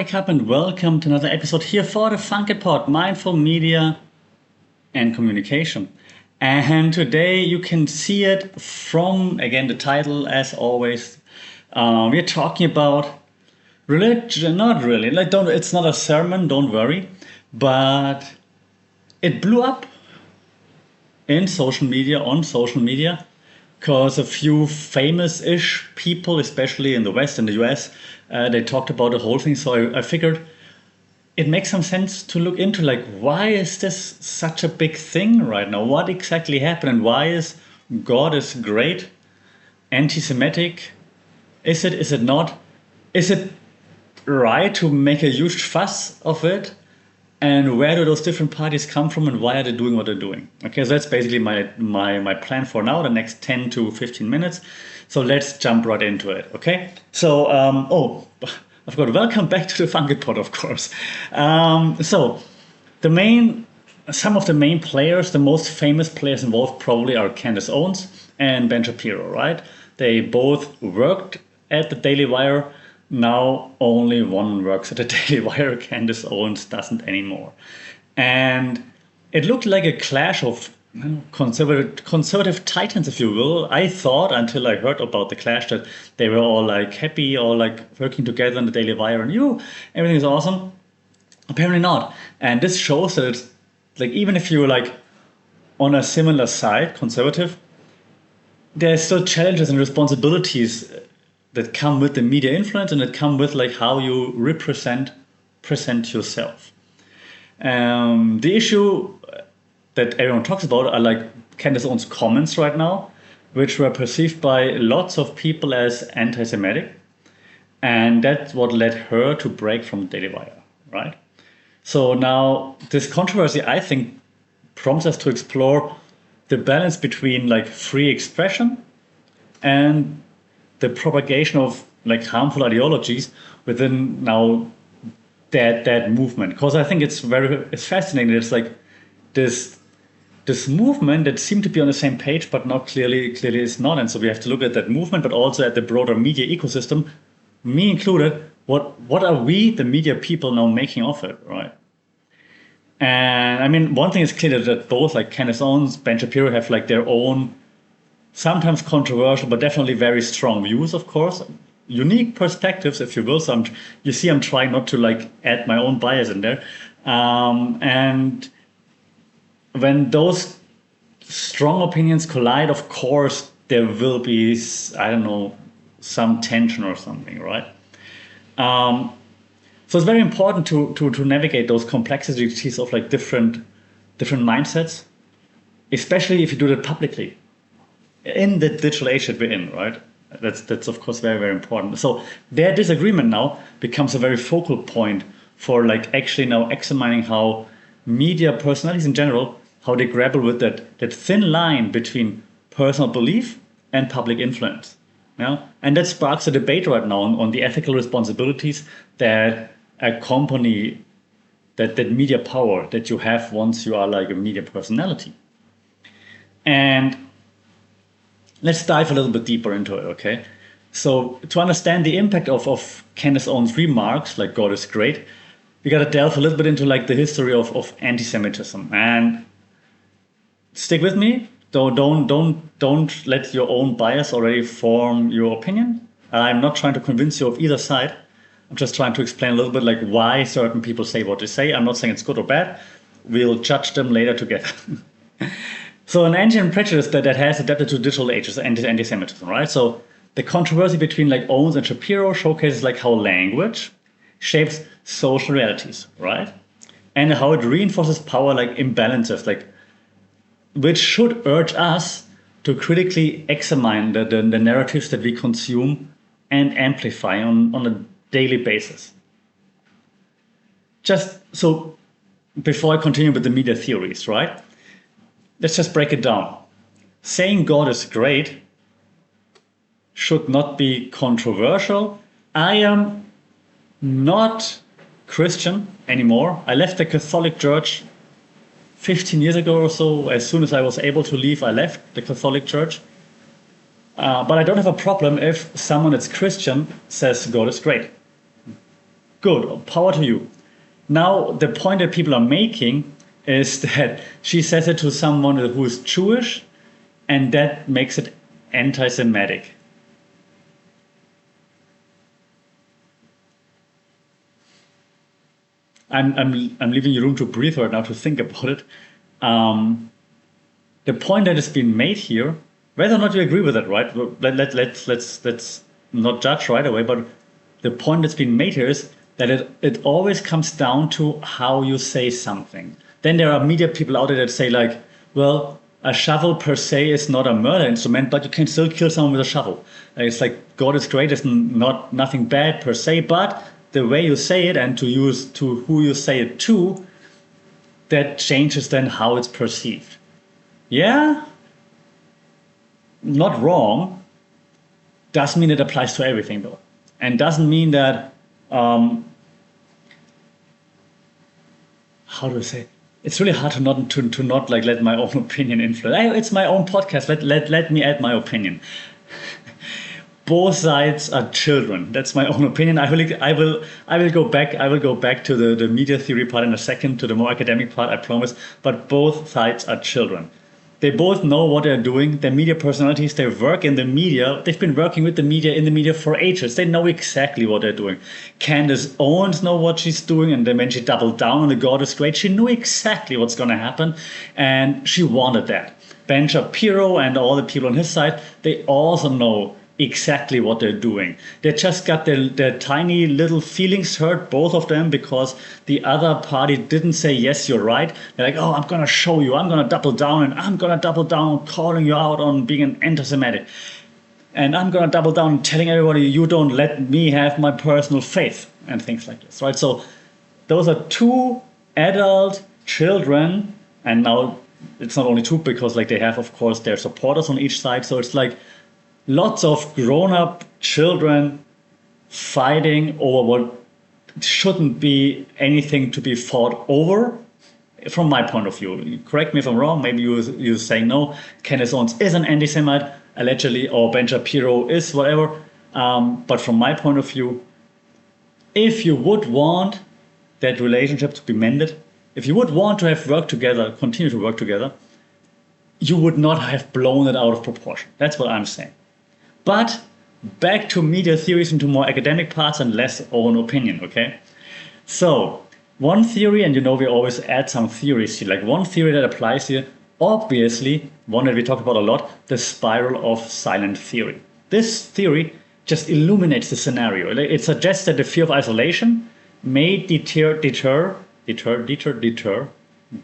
Cup and welcome to another episode here for the Funky Pod, Mindful Media and Communication. And today you can see it from, again, the title as always. We're talking about religion, not really, it's not a sermon, don't worry, but it blew up in social media, on social media, because a few famous-ish people, especially in the West and the US, they talked about the whole thing. So I figured it makes some sense to look into, like, why is this such a big thing right now? What exactly happened? And why is God is great anti-Semitic? Is it not? Is it right to make a huge fuss of it? And where do those different parties come from and why are they doing what they're doing? Okay, so that's basically my plan for now, the next 10 to 15 minutes. So let's jump right into it, okay? So, I forgot, welcome back to the Funky Pod, of course. So, some of the main players, the most famous players involved probably are Candace Owens and Ben Shapiro, right? They both worked at the Daily Wire. Now only one works at the Daily Wire. Candace Owens doesn't anymore. And it looked like a clash of conservative titans, if you will. I thought, until I heard about the clash, that they were all like happy, all like working together on the Daily Wire, and everything is awesome. Apparently not. And this shows that it's like, even if you're like on a similar side, conservative, there's still challenges and responsibilities that come with the media influence and that come with like how you present yourself. The issue that everyone talks about are like Candace Owens' comments right now, which were perceived by lots of people as anti-Semitic. And that's what led her to break from the Daily Wire, right? So now this controversy, I think, prompts us to explore the balance between like free expression and the propagation of like harmful ideologies within now that movement. Because I think it's fascinating. It's like this movement that seemed to be on the same page, but now clearly is not. And so we have to look at that movement, but also at the broader media ecosystem, me included. What are we, the media people, now making of it, right? And I mean, one thing is clear that both like Candace Owens, Ben Shapiro have like their own, sometimes controversial, but definitely very strong views, of course. Unique perspectives, if you will. So I'm trying not to like add my own bias in there. And when those strong opinions collide, of course, there will be, I don't know, some tension or something, right? So it's very important to navigate those complexities of like different mindsets, especially if you do that publicly. In the digital age that we're in, right? That's of course very, very important. So their disagreement now becomes a very focal point for like actually now examining how media personalities in general, how they grapple with that thin line between personal belief and public influence. Yeah? And that sparks a debate right now on the ethical responsibilities that accompany that media power that you have once you are like a media personality. And let's dive a little bit deeper into it, okay? So to understand the impact of Candace Owens' remarks, like God is great, we got to delve a little bit into like the history of anti-Semitism. And stick with me. Don't let your own bias already form your opinion. I'm not trying to convince you of either side. I'm just trying to explain a little bit like why certain people say what they say. I'm not saying it's good or bad. We'll judge them later together. So an ancient prejudice that has adapted to digital ages, anti-Semitism, right? So the controversy between like Owens and Shapiro showcases like how language shapes social realities, right? And how it reinforces power like imbalances, like which should urge us to critically examine the narratives that we consume and amplify on a daily basis. Just so before I continue with the media theories, right? Let's just break it down. Saying God is great should not be controversial. I am not Christian anymore. I left the Catholic Church 15 years ago or so. As soon as I was able to leave, I left the Catholic Church. But I don't have a problem if someone that's Christian says God is great. Good, power to you. Now, the point that people are making is that she says it to someone who is Jewish, and that makes it anti-Semitic. I'm leaving you room to breathe right now to think about it. The point that is being made here, whether or not you agree with it, right? Let's not judge right away, but the point that's being made here is that it always comes down to how you say something. Then there are media people out there that say like, well, a shovel per se is not a murder instrument, but you can still kill someone with a shovel. It's like God is great, it's not nothing bad per se, but the way you say it and to who you say it to, that changes then how it's perceived. Yeah, not wrong. Doesn't mean it applies to everything though, and doesn't mean that. How do I say? It's really hard to not like let my own opinion influence. It's my own podcast. Let me add my opinion. Both sides are children. That's my own opinion. I will go back to the media theory part in a second, to the more academic part, I promise. But both sides are children. They both know what they're doing. They're media personalities. They work in the media. They've been working with the media in the media for ages. They know exactly what they're doing. Candace Owens knows what she's doing, and then when she doubled down on the God is great, she knew exactly what's going to happen, and she wanted that. Ben-Shapiro and all the people on his side, they also know exactly what they're doing. They just got their tiny little feelings hurt, both of them, because the other party didn't say, yes, you're right. They're like, oh, I'm going to show you. I'm going to double down, and I'm going to double down calling you out on being an anti-Semitic. And I'm going to double down telling everybody you don't let me have my personal faith and things like this, right? So those are two adult children, and now it's not only two because like they have, of course, their supporters on each side. So it's like lots of grown-up children fighting over what shouldn't be anything to be fought over, from my point of view. Correct me if I'm wrong. Maybe you say no, Candace Owens is an anti-Semite, allegedly, or Ben-Shapiro is whatever. But from my point of view, if you would want that relationship to be mended, if you would want to have worked together, continue to work together, you would not have blown it out of proportion. That's what I'm saying. But back to media theories and to more academic parts and less own opinion, okay? So one theory, and you know we always add some theories here, like one theory that applies here, obviously, one that we talk about a lot, the spiral of silent theory. This theory just illuminates the scenario. It suggests that the fear of isolation may deter,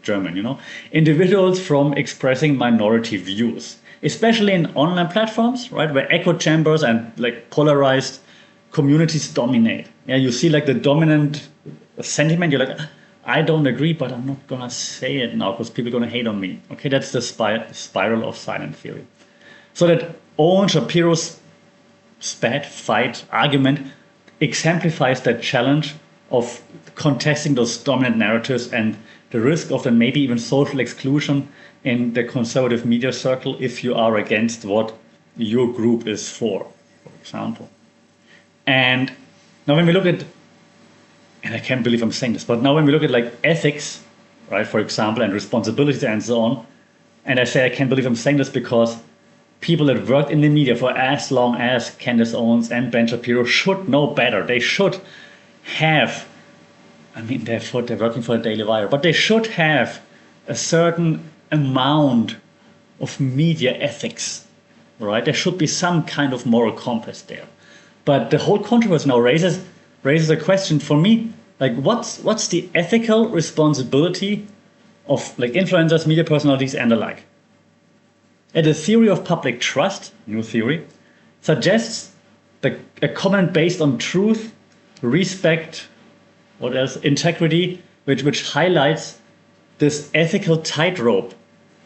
German, you know, individuals from expressing minority views, especially in online platforms, right, where echo chambers and like polarized communities dominate. Yeah, you see like the dominant sentiment. You're like, I don't agree, but I'm not gonna say it now because people are gonna hate on me. Okay, that's the spiral of silent theory. So that Owens-Shapiro's fight argument exemplifies that challenge of contesting those dominant narratives and the risk of then maybe even social exclusion in the conservative media circle if you are against what your group is for example. And now when we look at, and I can't believe I'm saying this, but now when we look at like ethics, right, for example, and responsibility and so on, and I say I can't believe I'm saying this because people that worked in the media for as long as Candace Owens and Ben-Shapiro should know better. They should have, I mean, they're working for the Daily Wire, but they should have a certain amount of media ethics, right? There should be some kind of moral compass there. But the whole controversy now raises a question for me, like what's the ethical responsibility of like influencers, media personalities, and the like? And the theory of public trust, new theory, suggests a covenant based on truth, respect, what else? Integrity, which highlights this ethical tightrope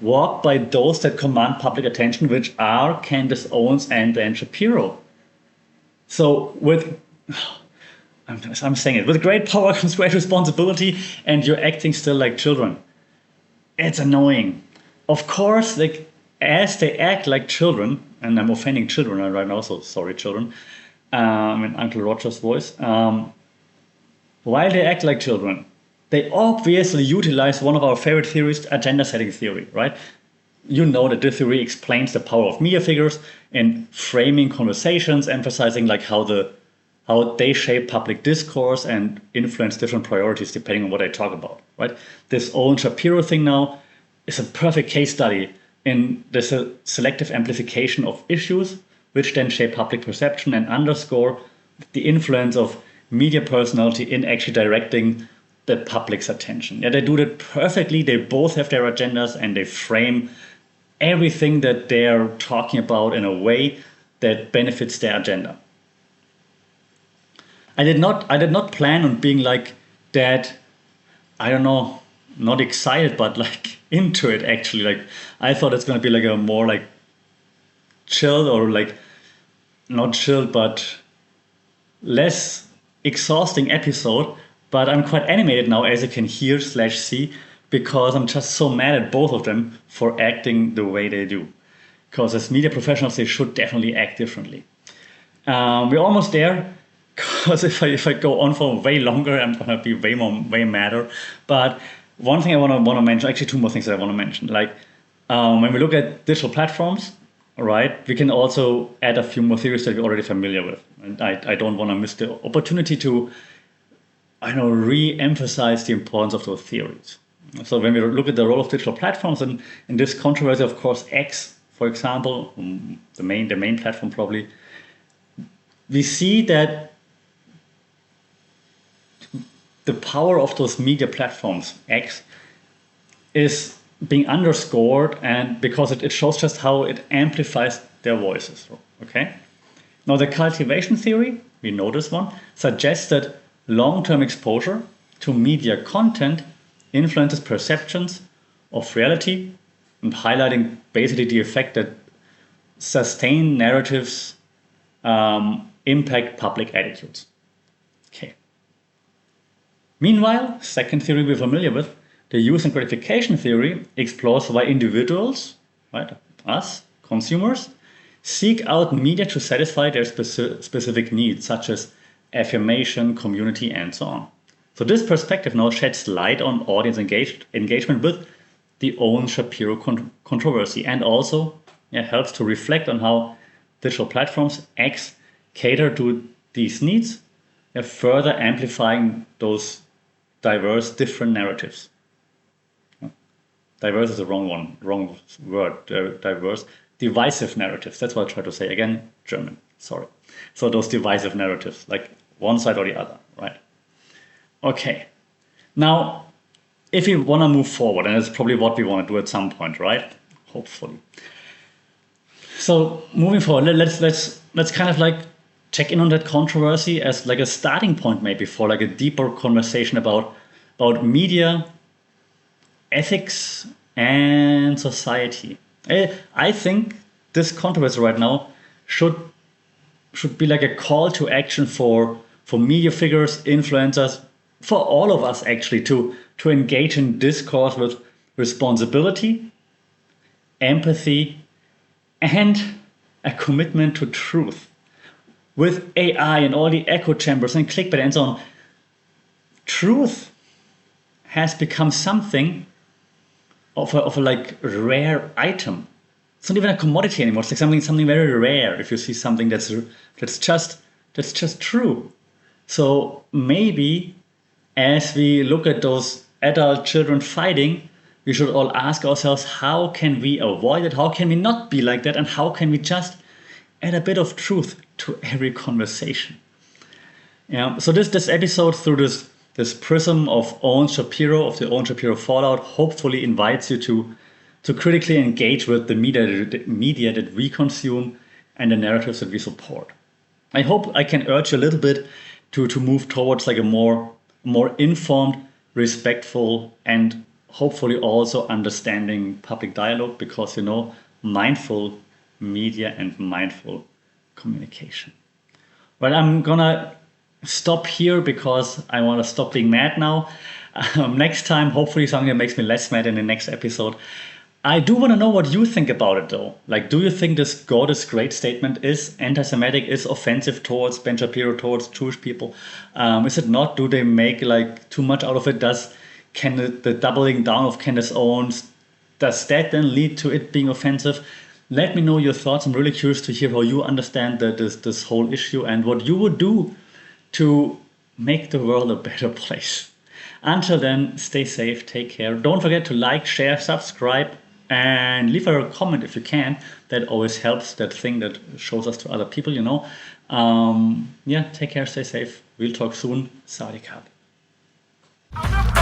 walked by those that command public attention, which are Candace Owens and Ben-Shapiro. So I'm saying it, with great power comes great responsibility, and you're acting still like children. It's annoying. Of course, like as they act like children, and I'm offending children right now, so sorry children, in Uncle Roger's voice, while they act like children, they obviously utilize one of our favorite theories, agenda setting theory, right? You know that this theory explains the power of media figures in framing conversations, emphasizing like how they shape public discourse and influence different priorities depending on what they talk about, right? This Owens-Shapiro thing now is a perfect case study in the selective amplification of issues, which then shape public perception and underscore the influence of media personality in actually directing the public's attention. Yeah, they do that perfectly. They both have their agendas and they frame everything that they're talking about in a way that benefits their agenda. I did not plan on being like that, I don't know, not excited, but like into it actually. Like I thought it's gonna be like a more like chilled or like not chilled, but less exhausting episode. But I'm quite animated now, as you can hear / see, because I'm just so mad at both of them for acting the way they do. Because as media professionals, they should definitely act differently. We're almost there. Because if I go on for way longer, I'm gonna be way madder. But one thing I want to mention, actually two more things that I want to mention. Like when we look at digital platforms, right, we can also add a few more theories that we're already familiar with. And I don't want to miss the opportunity to, re-emphasize the importance of those theories. So when we look at the role of digital platforms, and in this controversy, of course, X, for example, the main platform probably, we see that the power of those media platforms, X, is being underscored, and because it shows just how it amplifies their voices. Okay. Now the cultivation theory, we know this one, suggests that long-term exposure to media content influences perceptions of reality, and highlighting basically the effect that sustained narratives impact public attitudes. Okay. Meanwhile, second theory we're familiar with, the use and gratification theory, explores why individuals, right, us, consumers, seek out media to satisfy their specific needs, such as affirmation, community, and so on. So this perspective now sheds light on audience engagement with the Owens-Shapiro controversy, and also helps to reflect on how digital platforms X cater to these needs, further amplifying those diverse, different narratives. Diverse is the wrong word. Diverse, divisive narratives. That's what I try to say. Again, German. Sorry. So those divisive narratives, like one side or the other, right? Okay. Now, if we want to move forward, and it's probably what we want to do at some point, right? Hopefully. So moving forward, let's kind of like check in on that controversy as like a starting point, maybe for like a deeper conversation about media, ethics, and society. I think this controversy right now should be like a call to action for media figures, influencers, for all of us actually to engage in discourse with responsibility, empathy, and a commitment to truth. With AI and all the echo chambers and clickbait and so on, truth has become something of a like rare item. It's not even a commodity anymore. It's like something very rare. If you see something that's just true. So maybe as we look at those adult children fighting, we should all ask ourselves, how can we avoid it? How can we not be like that? And how can we just add a bit of truth to every conversation? So this episode, through this prism of Owens-Shapiro, of the Owens-Shapiro fallout, hopefully invites you to critically engage with the media that we consume and the narratives that we support. I hope I can urge you a little bit to move towards like a more informed, respectful, and hopefully also understanding public dialogue, because mindful media and mindful communication. Well, I'm gonna stop here because I want to stop being mad now. Next time, hopefully something that makes me less mad in the next episode. I do want to know what you think about it though. Like, do you think this God is great statement is anti-Semitic, is offensive towards Ben Shapiro, towards Jewish people? Is it not? Do they make like too much out of it? Can the doubling down of Candace Owens, does that then lead to it being offensive? Let me know your thoughts. I'm really curious to hear how you understand this whole issue and what you would do to make the world a better place. Until then, stay safe, take care. Don't forget to like, share, subscribe, and leave a comment if you can. That always helps, that thing that shows us to other people, you know. Yeah, take care, stay safe. We'll talk soon. Sawadee Krap.